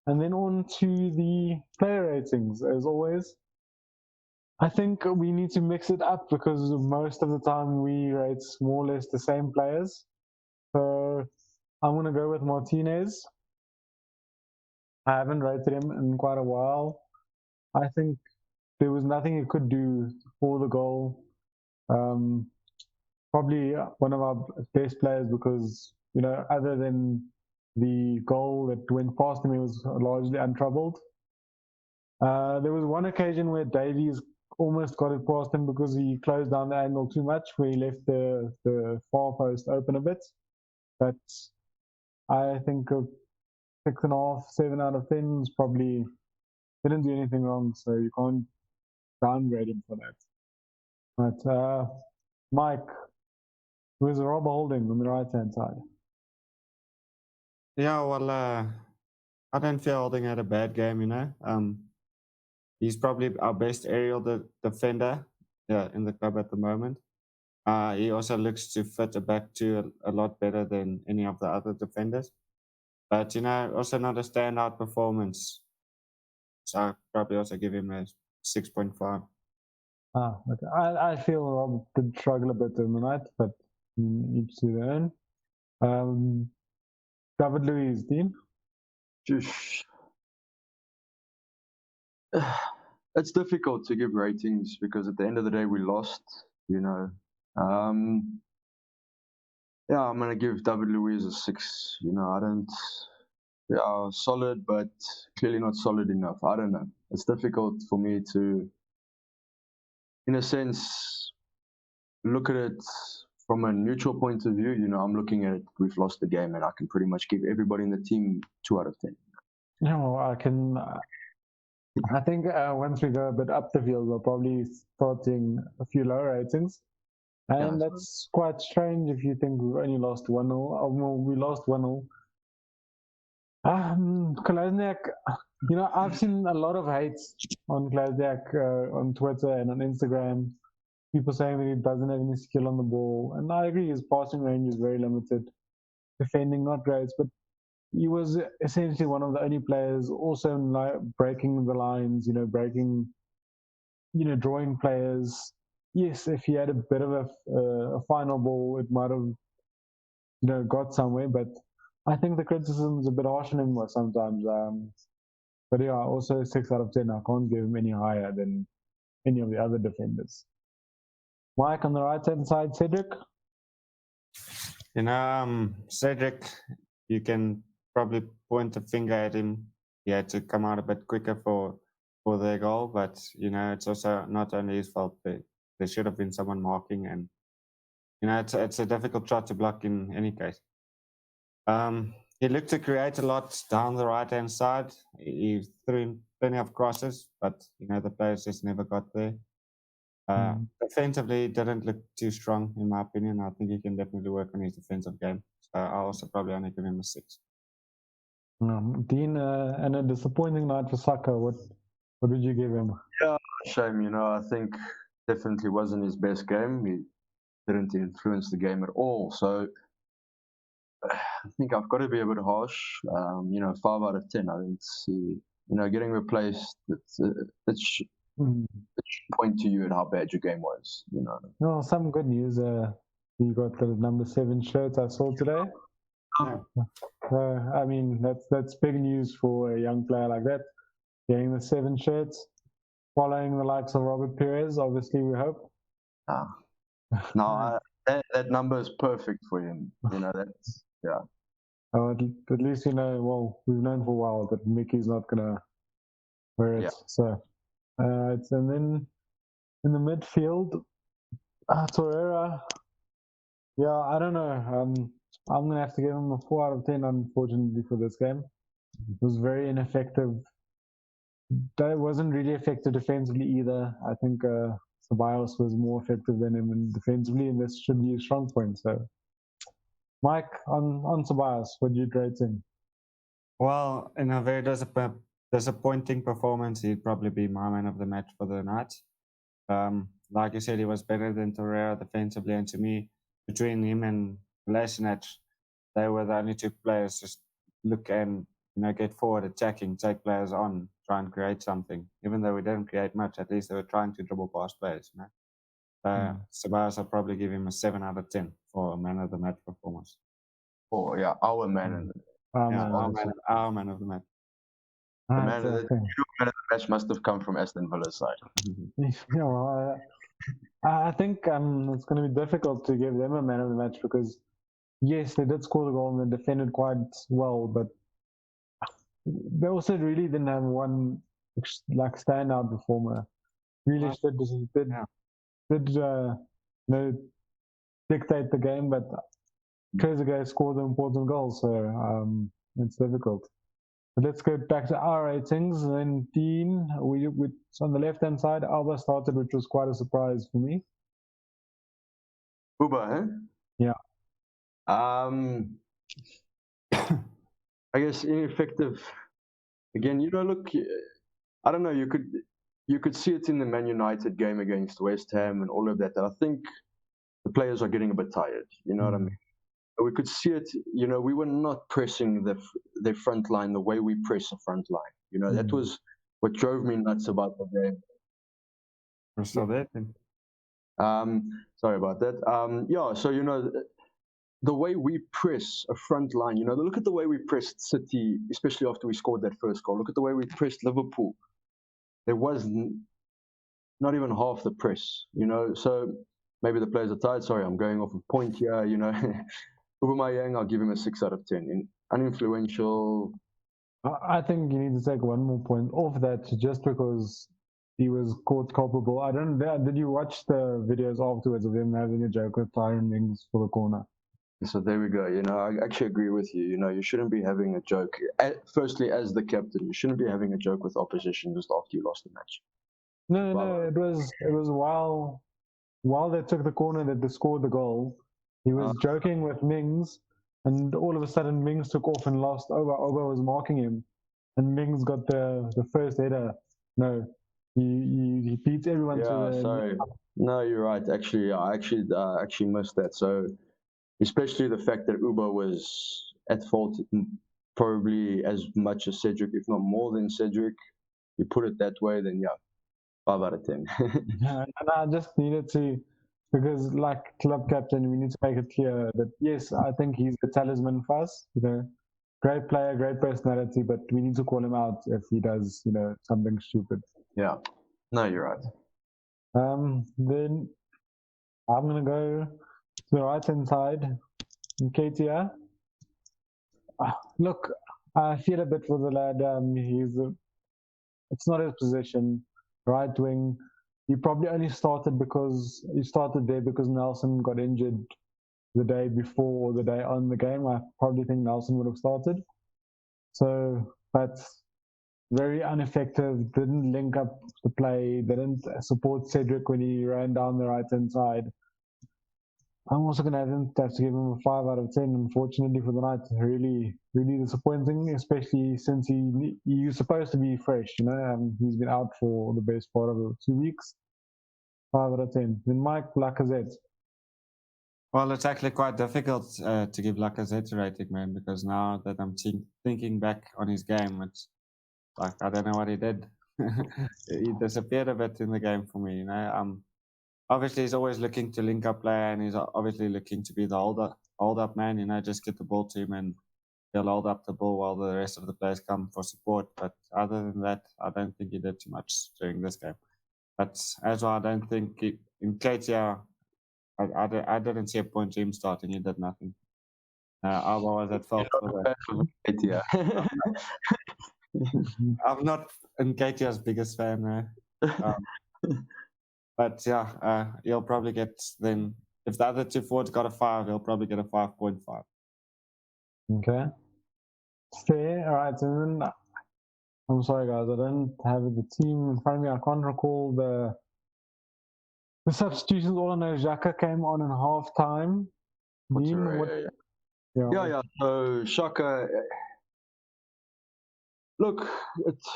And then on to the player ratings, as always. I think we need to mix it up because most of the time we rate more or less the same players. So I'm going to go with Martinez. I haven't rated him in quite a while. I think there was nothing he could do for the goal. Probably one of our best players because, other than the goal that went past him, he was largely untroubled. There was one occasion where Davies almost got it past him because he closed down the angle too much, where he left the far post open a bit. But I think a 6.5, 7 out of 10 is probably didn't do anything wrong, so you can't downgrade him for that. But Mike, who's Rob Holding on the right hand side? Yeah, well, I don't feel Holding had a bad game. He's probably our best aerial defender in the club at the moment. He also looks to fit a back two a lot better than any of the other defenders. But, also not a standout performance. So I'll probably also give him a 6.5. Okay. I feel Rob did struggle a bit in the night, but each to their own. David Luiz, Dean? It's difficult to give ratings because at the end of the day we lost, I'm going to give David Luiz a 6. Solid, but clearly not solid enough. I don't know. It's difficult for me to, in a sense, look at it from a neutral point of view. I'm looking at it, we've lost the game, and I can pretty much give everybody in the team 2 out of 10. I think once we go a bit up the field, we'll probably start seeing a few low ratings. And that's quite strange if you think we've only lost 1-0. We lost 1-0. Kolasinac, I've seen a lot of hate on Kolasinac on Twitter and on Instagram. People saying that he doesn't have any skill on the ball. And I agree, his passing range is very limited. Defending, not great, but he was essentially one of the only players also breaking the lines, drawing players. Yes, if he had a bit of a final ball, it might have, got somewhere. But I think the criticism is a bit harsh on him sometimes. But yeah, also 6 out of 10. I can't give him any higher than any of the other defenders. Mike, on the right-hand side, Cedric? Cedric, you can probably point a finger at him. He had to come out a bit quicker for their goal, but it's also not only his fault. There should have been someone marking, and it's a difficult shot to block in any case. He looked to create a lot down the right hand side. He threw in plenty of crosses, but the players just never got there. Defensively, didn't look too strong in my opinion. I think he can definitely work on his defensive game. So I'll also probably only give him a 6. Dean, and a disappointing night for Saka. What did you give him? Yeah, shame. I think definitely wasn't his best game. He didn't influence the game at all. So I think I've got to be a bit harsh. 5 out of 10. I didn't see. Getting replaced. It should point to you at how bad your game was. No, some good news. You got the number 7 shirt I saw today. I mean, that's big news for a young player like that. Getting the 7 shirts, following the likes of Robert Perez, obviously, we hope. No, that number is perfect for him. That's, yeah. Oh, at least, well, we've known for a while that Mickey's not going to wear it. Yeah. So, and then in the midfield, Torreira, yeah, I don't know. I'm going to have to give him a 4 out of 10, unfortunately, for this game. It was very ineffective. That wasn't really effective defensively either. I think Ceballos was more effective than him defensively, and this should be a strong point. So, Mike, on Ceballos, what do you rate him? Well, in a very disappointing performance, he'd probably be my man of the match for the night. Like you said, he was better than Torreira defensively, and to me, between him and Kolasinac, they were the only 2 players just look and get forward, attacking, take players on, try and create something. Even though we didn't create much, at least they were trying to dribble past players. Ceballos, I'll probably give him a 7 out of 10 for a man of the match performance. Oh yeah, our man. Our man of the match. The man, the true man of the match must have come from Aston Villa's side. Yeah, well, I think it's going to be difficult to give them a man of the match because, yes, they did score the goal and they defended quite well, but they also really didn't have one like standout performer. Really did dictate the game, but Trezeguet scored the important goal, so it's difficult. But let's go back to our ratings. And then Dean, we on the left-hand side, Alba started, which was quite a surprise for me. Uber, huh? Yeah. I guess ineffective. Again, look, I don't know. You could see it in the Man United game against West Ham and all of that. I think the players are getting a bit tired. You know what I mean? We could see it. We were not pressing the front line the way we press the front line. That was what drove me nuts about the game. We're still there. Sorry about that. Yeah. So the way we press a front line, look at the way we pressed City, especially after we scored that first goal. Look at the way we pressed Liverpool. There was not even half the press, so maybe the players are tired. Sorry, I'm going off a point here, Aubameyang, I'll give him a 6 out of 10. Uninfluential. I think you need to take one more point off that just because he was caught culpable. Did you watch the videos afterwards of him having a joke with Tyron Mings for the corner? So there we go. I actually agree with you. You shouldn't be having a joke. Firstly, as the captain, you shouldn't be having a joke with opposition just after you lost the match. No. It was while they took the corner that they scored the goal. He was joking with Mings, and all of a sudden Mings took off and lost. Oba was marking him, and Mings got the first header. No, he beats everyone. Yeah, sorry. No, you're right. Actually, I actually missed that. So. Especially the fact that Uba was at fault probably as much as Cedric, if not more than Cedric. You put it that way, then yeah, 5 out of 10. And I just needed to, because like club captain, we need to make it clear that yes, I think he's the talisman for us. Great player, great personality, but we need to call him out if he does, something stupid. Yeah, no, you're right. Then I'm gonna go to the right-hand side, Nketiah. Look, I feel a bit for the lad. It's not his position, right wing. He probably only started there because Nelson got injured the day before or the day on the game. I probably think Nelson would have started. So, but very ineffective. Didn't link up the play. Didn't support Cedric when he ran down the right-hand side. I'm also going to have to give him a 5 out of 10, unfortunately, for the night. Really, really disappointing, especially since he was supposed to be fresh, he's been out for the best part of 2 weeks. 5 out of 10. Then Mike Lacazette. Well, it's actually quite difficult to give Lacazette a rating, man, because now that I'm thinking back on his game, it's like, I don't know what he did. He disappeared a bit in the game for me, Obviously, he's always looking to link up play, and he's obviously looking to be the hold up man. Just get the ball to him, and he'll hold up the ball while the rest of the players come for support. But other than that, I don't think he did too much during this game. But as well, I don't think in Nketiah, I didn't see a point to him starting. He did nothing. Alba was at fault for that. I'm not Nketiah's biggest fan, man. But yeah, he'll probably get then, if the other two forwards got a 5, he'll probably get a 5.5. Okay. Fair. All right. And then, I'm sorry, guys. I don't have the team in front of me. I can't recall the substitutions. All I know is Xhaka came on in half time. Yeah. So Xhaka, look, it's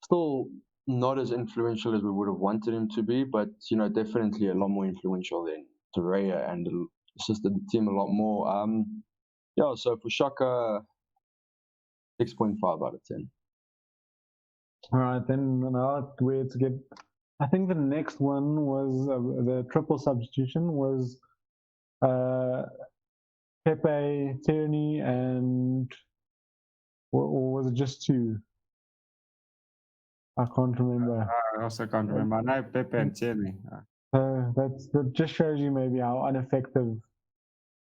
still not as influential as we would have wanted him to be, but definitely a lot more influential than Torreira and assisted the team a lot more. So for Xhaka, 6.5 out of 10. All right, then now where to get. I think the next one was the triple substitution was Pepe, Tierney, and or was it just two? I can't remember. I also can't remember. I know Pepe and Tierney. That just shows you maybe how ineffective,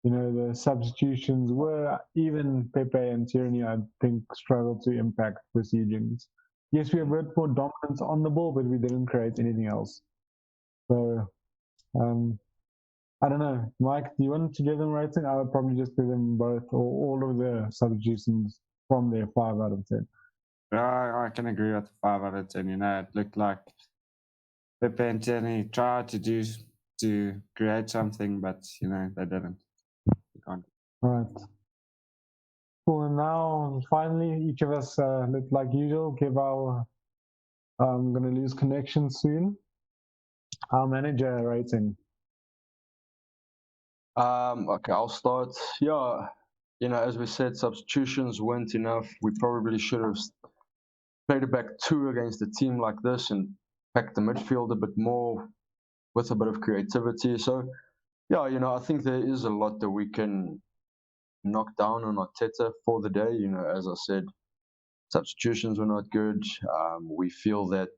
the substitutions were. Even Pepe and Tierney, I think, struggled to impact proceedings. Yes, we have a bit more dominance on the ball, but we didn't create anything else. So, I don't know. Mike, do you want to give them rating? I would probably just give them both or all of the substitutions from their 5 out of 10. I can agree with 5 out of 10. It looked like Pepe and Tierney tried to create something, but they didn't. They can't. Right. Cool. And now, finally, each of us, like usual, give our. I'm going to lose connection soon. Our manager rating. Okay, I'll start. Yeah, as we said, substitutions weren't enough. We probably should have played a back two against a team like this and packed the midfield a bit more with a bit of creativity. So, yeah, I think there is a lot that we can knock down on Arteta for the day. As I said, substitutions were not good. We feel that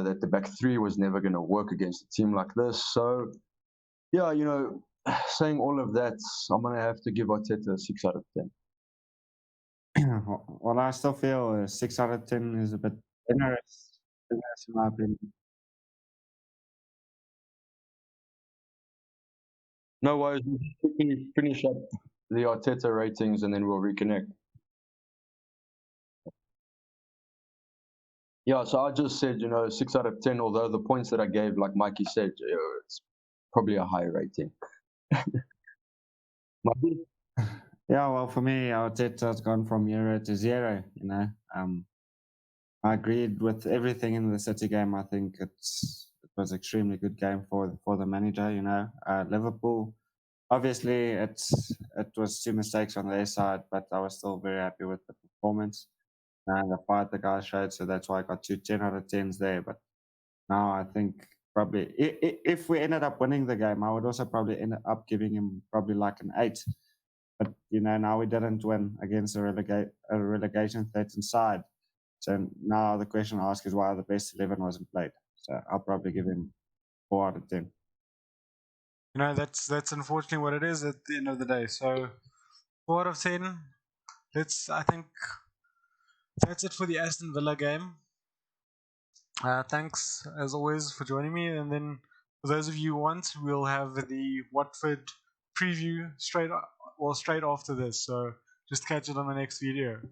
that the back three was never going to work against a team like this. So, yeah, saying all of that, I'm going to have to give Arteta a 6 out of 10. Well, I still feel 6 out of 10 is a bit generous in my opinion. No worries. We'll finish up the Arteta ratings and then we'll reconnect. Yeah, so I just said, 6 out of 10, although the points that I gave, like Mikey said, it's probably a high rating. Yeah, well, for me, Arteta's gone from 0 to 0. I agreed with everything in the City game. I think it was an extremely good game for the manager. Liverpool, obviously, it was 2 mistakes on their side, but I was still very happy with the performance and the fight the guys showed. So that's why I got 10 out of 10s there. But now I think probably if we ended up winning the game, I would also probably end up giving him probably like an 8. But now we didn't win against a relegation threatened side. So now the question I ask is why the best 11 wasn't played. So I'll probably give him 4 out of 10. That's unfortunately what it is at the end of the day. So 4 out of 10. I think that's it for the Aston Villa game. Thanks as always for joining me. And then for those of you who want, we'll have the Watford preview straight after this. So just catch it on the next video.